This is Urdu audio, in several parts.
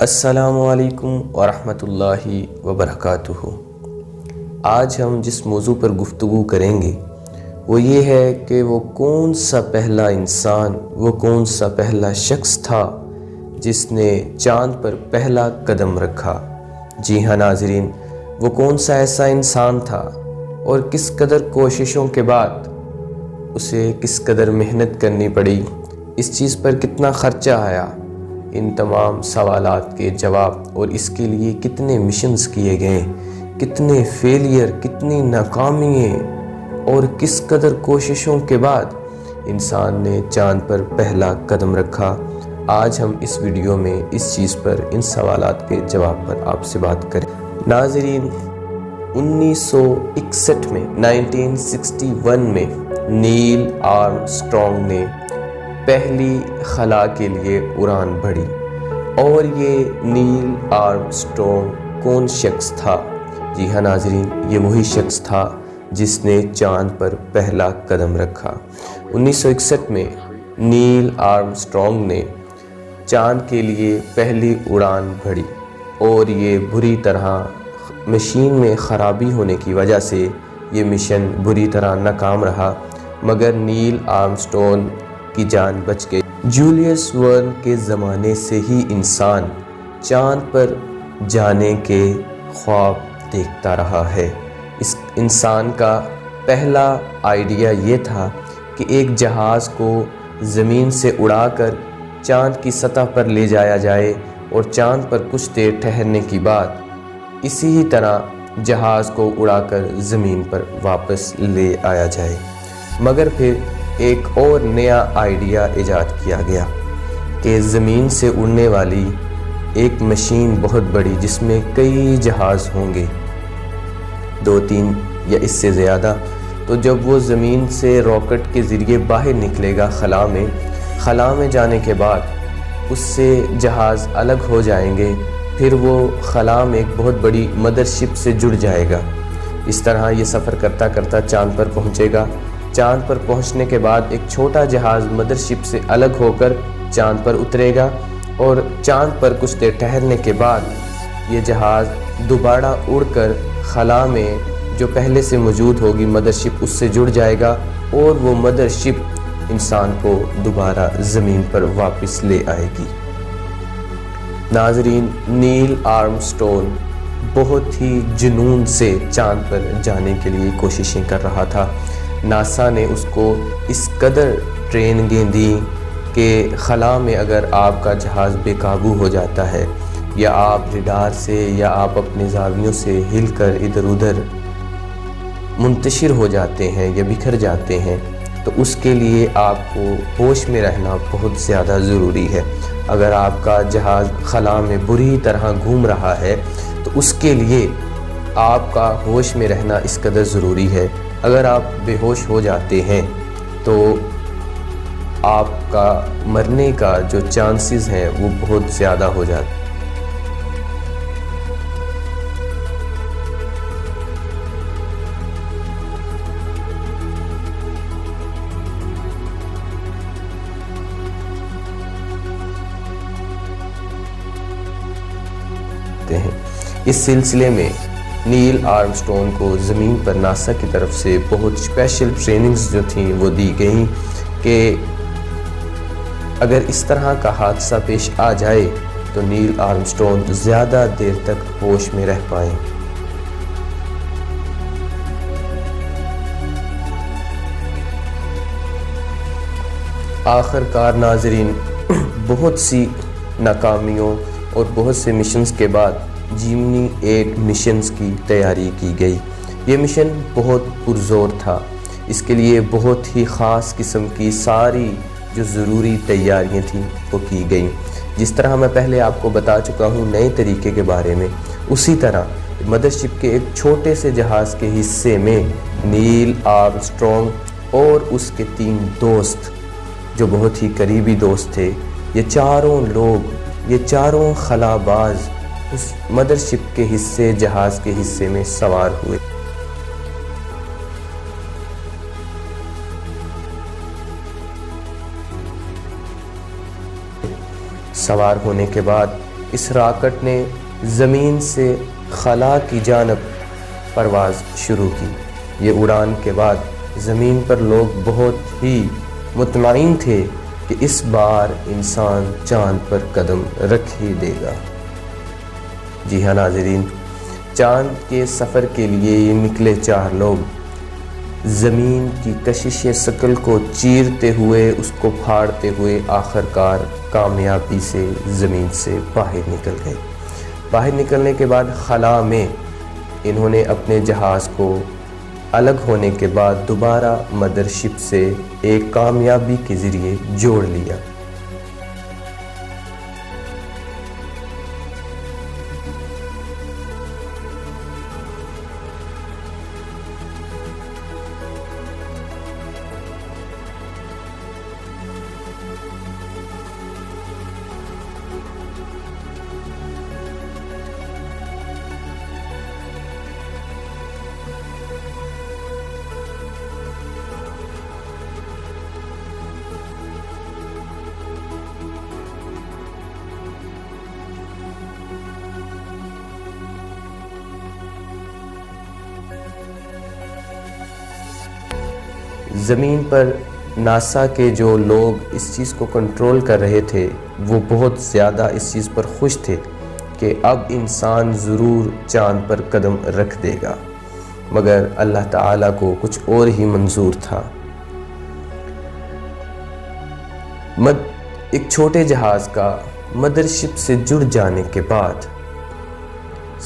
السلام علیکم ورحمۃ اللہ وبرکاتہ۔ آج ہم جس موضوع پر گفتگو کریں گے وہ یہ ہے کہ وہ کون سا پہلا انسان، وہ کون سا پہلا شخص تھا جس نے چاند پر پہلا قدم رکھا۔ جی ہاں ناظرین، وہ کون سا ایسا انسان تھا اور کس قدر کوششوں کے بعد اسے کس قدر محنت کرنی پڑی، اس چیز پر کتنا خرچہ آیا، ان تمام سوالات کے جواب اور اس کے لیے کتنے مشنز کیے گئے، کتنے فیلئر، کتنی ناکامیاں اور کس قدر کوششوں کے بعد انسان نے چاند پر پہلا قدم رکھا، آج ہم اس ویڈیو میں اس چیز پر، ان سوالات کے جواب پر آپ سے بات کریں۔ ناظرین، 1961 میں 1961 میں نیل آرمسٹرانگ نے پہلی خلا کے لیے اڑان بھری۔ اور یہ نیل آرمسٹرانگ کون شخص تھا؟ جی ہاں ناظرین، یہ وہی شخص تھا جس نے چاند پر پہلا قدم رکھا۔ 1961 میں نیل آرمسٹرانگ نے چاند کے لیے پہلی اڑان بھری اور یہ بری طرح مشین میں خرابی ہونے کی وجہ سے یہ مشن بری طرح ناکام رہا، مگر نیل آرمسٹرانگ کی جان بچ گئی۔ جولیس ورن کے زمانے سے ہی انسان چاند پر جانے کے خواب دیکھتا رہا ہے۔ اس انسان کا پہلا آئیڈیا یہ تھا کہ ایک جہاز کو زمین سے اڑا کر چاند کی سطح پر لے جایا جائے اور چاند پر کچھ دیر ٹھہرنے کی بعد اسی ہی طرح جہاز کو اڑا کر زمین پر واپس لے آیا جائے، مگر پھر ایک اور نیا آئیڈیا ایجاد کیا گیا کہ زمین سے اڑنے والی ایک مشین بہت بڑی جس میں کئی جہاز ہوں گے، 2-3 یا اس سے زیادہ، تو جب وہ زمین سے راکٹ کے ذریعے باہر نکلے گا خلا میں جانے کے بعد اس سے جہاز الگ ہو جائیں گے، پھر وہ خلا میں ایک بہت بڑی مدر شپ سے جڑ جائے گا۔ اس طرح یہ سفر کرتا کرتا چاند پر پہنچے گا۔ چاند پر پہنچنے کے بعد ایک چھوٹا جہاز مدر شپ سے الگ ہو کر چاند پر اترے گا اور چاند پر کچھ دیر ٹھہرنے کے بعد یہ جہاز دوبارہ اڑ کر خلا میں جو پہلے سے موجود ہوگی مدر شپ اس سے جڑ جائے گا اور وہ مدر شپ انسان کو دوبارہ زمین پر واپس لے آئے گی۔ ناظرین، نیل آرمسٹرانگ بہت ہی جنون سے چاند پر جانے کے لیے کوششیں کر رہا تھا۔ ناسا نے اس کو اس قدر ٹریننگیں دیں کہ خلا میں اگر آپ کا جہاز بے قابو ہو جاتا ہے یا آپ ریڈار سے یا آپ اپنے زاویوں سے ہل کر ادھر ادھر منتشر ہو جاتے ہیں یا بکھر جاتے ہیں، تو اس کے لیے آپ کو ہوش میں رہنا بہت زیادہ ضروری ہے۔ اگر آپ کا جہاز خلا میں بری طرح گھوم رہا ہے تو اس کے لیے آپ کا ہوش میں رہنا اس قدر ضروری ہے۔ اگر آپ بے ہوش ہو جاتے ہیں تو آپ کا مرنے کا جو چانسز ہیں وہ بہت زیادہ ہو جاتے ہیں۔ اس سلسلے میں نیل آرمسٹرانگ کو زمین پر ناسا کی طرف سے بہت اسپیشل ٹریننگز جو تھیں وہ دی گئیں کہ اگر اس طرح کا حادثہ پیش آ جائے تو نیل آرمسٹرانگ زیادہ دیر تک ہوش میں رہ پائیں۔ آخر کار ناظرین، بہت سی ناکامیوں اور بہت سے مشنز کے بعد جیمنی 8 مشنز کی تیاری کی گئی۔ یہ مشن بہت پرزور تھا، اس کے لیے بہت ہی خاص قسم کی ساری جو ضروری تیاریاں تھیں وہ کی گئیں۔ جس طرح میں پہلے آپ کو بتا چکا ہوں نئے طریقے کے بارے میں، اسی طرح مدر شپ کے ایک چھوٹے سے جہاز کے حصے میں نیل آرمسٹرانگ اور اس کے 3 دوست جو بہت ہی قریبی دوست تھے، یہ چاروں لوگ، یہ چاروں خلا باز اس مدر شپ کے حصے، جہاز کے حصے میں سوار ہوئے۔ سوار ہونے کے بعد اس راکٹ نے زمین سے خلا کی جانب پرواز شروع کی۔ یہ اڑان کے بعد زمین پر لوگ بہت ہی مطمئن تھے کہ اس بار انسان چاند پر قدم رکھ ہی دے گا۔ جی ہاں ناظرین، چاند کے سفر کے لیے یہ نکلے 4 لوگ زمین کی کشش ثقل کو چیرتے ہوئے، اس کو پھاڑتے ہوئے آخرکار کامیابی سے زمین سے باہر نکل گئے۔ باہر نکلنے کے بعد خلا میں انہوں نے اپنے جہاز کو الگ ہونے کے بعد دوبارہ مدر شپ سے ایک کامیابی کے ذریعے جوڑ لیا۔ زمین پر ناسا کے جو لوگ اس چیز کو کنٹرول کر رہے تھے وہ بہت زیادہ اس چیز پر خوش تھے کہ اب انسان ضرور چاند پر قدم رکھ دے گا، مگر اللہ تعالیٰ کو کچھ اور ہی منظور تھا۔ ایک چھوٹے جہاز کا مدر شپ سے جڑ جانے کے بعد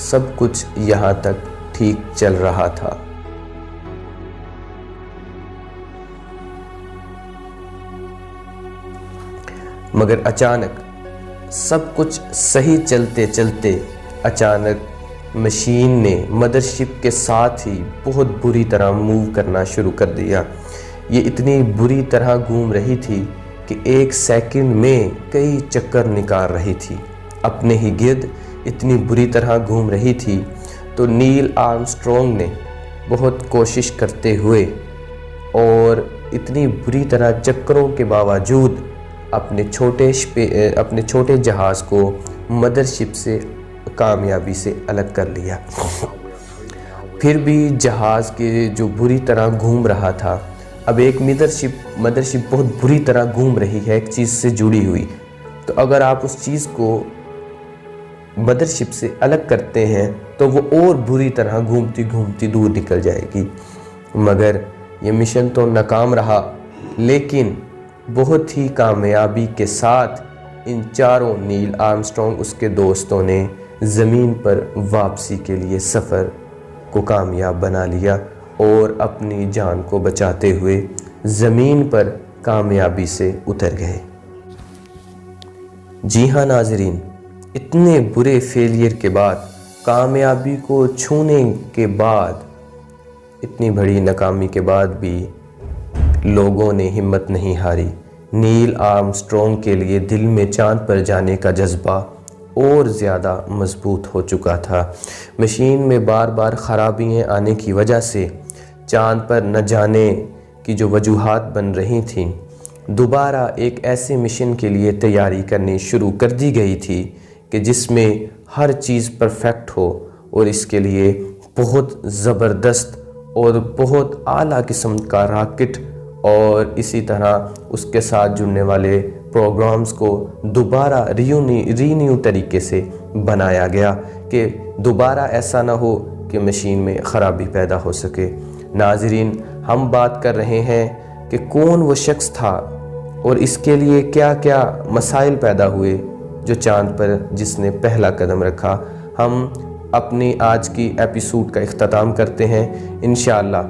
سب کچھ یہاں تک ٹھیک چل رہا تھا، مگر اچانک سب کچھ صحیح چلتے چلتے اچانک مشین نے مدر شپ کے ساتھ ہی بہت بری طرح موو کرنا شروع کر دیا۔ یہ اتنی بری طرح گھوم رہی تھی کہ 1 سیکنڈ میں کئی چکر نکال رہی تھی، اپنے ہی گرد اتنی بری طرح گھوم رہی تھی۔ تو نیل آرمسٹرانگ نے بہت کوشش کرتے ہوئے اور اتنی بری طرح چکروں کے باوجود اپنے چھوٹے جہاز کو مدر شپ سے کامیابی سے الگ کر لیا۔ پھر بھی جہاز کے جو بری طرح گھوم رہا تھا، اب ایک مدر شپ بہت بری طرح گھوم رہی ہے ایک چیز سے جڑی ہوئی، تو اگر آپ اس چیز کو مدر شپ سے الگ کرتے ہیں تو وہ اور بری طرح گھومتی گھومتی دور نکل جائے گی۔ مگر یہ مشن تو ناکام رہا، لیکن بہت ہی کامیابی کے ساتھ ان 4 نیل آرمسٹرانگ اس کے دوستوں نے زمین پر واپسی کے لیے سفر کو کامیاب بنا لیا اور اپنی جان کو بچاتے ہوئے زمین پر کامیابی سے اتر گئے۔ جی ہاں ناظرین، اتنے برے فیلئر کے بعد، کامیابی کو چھونے کے بعد، اتنی بڑی ناکامی کے بعد بھی لوگوں نے ہمت نہیں ہاری۔ نیل آرمسٹرانگ کے لیے دل میں چاند پر جانے کا جذبہ اور زیادہ مضبوط ہو چکا تھا۔ مشین میں بار بار خرابیاں آنے کی وجہ سے چاند پر نہ جانے کی جو وجوہات بن رہی تھیں، دوبارہ ایک ایسے مشن کے لیے تیاری کرنی شروع کر دی گئی تھی کہ جس میں ہر چیز پرفیکٹ ہو، اور اس کے لیے بہت زبردست اور بہت اعلیٰ قسم کا راکٹ اور اسی طرح اس کے ساتھ جڑنے والے پروگرامز کو دوبارہ رینیو طریقے سے بنایا گیا کہ دوبارہ ایسا نہ ہو کہ مشین میں خرابی پیدا ہو سکے۔ ناظرین، ہم بات کر رہے ہیں کہ کون وہ شخص تھا اور اس کے لیے کیا کیا مسائل پیدا ہوئے جو چاند پر جس نے پہلا قدم رکھا۔ ہم اپنی آج کی ایپیسوڈ کا اختتام کرتے ہیں۔ انشاءاللہ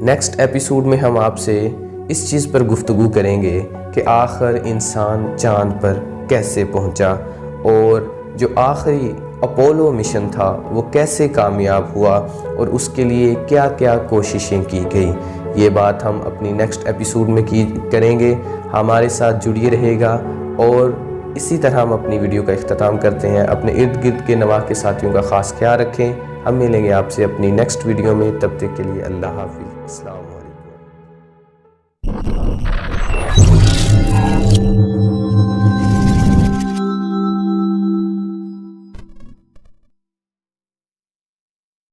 نیکسٹ ایپیسوڈ میں ہم آپ سے اس چیز پر گفتگو کریں گے کہ آخر انسان چاند پر کیسے پہنچا اور جو آخری اپولو مشن تھا وہ کیسے کامیاب ہوا اور اس کے لیے کیا کیا کوششیں کی گئی۔ یہ بات ہم اپنی نیکسٹ ایپیسوڈ میں کریں گے۔ ہمارے ساتھ جڑیے رہے گا، اور اسی طرح ہم اپنی ویڈیو کا اختتام کرتے ہیں۔ اپنے ارد گرد کے نواح کے ساتھیوں کا خاص خیال رکھیں۔ ہم ملیں گے آپ سے اپنی نیکسٹ ویڈیو میں، تب تک کے لیے اللہ حافظ، السلام علیکم۔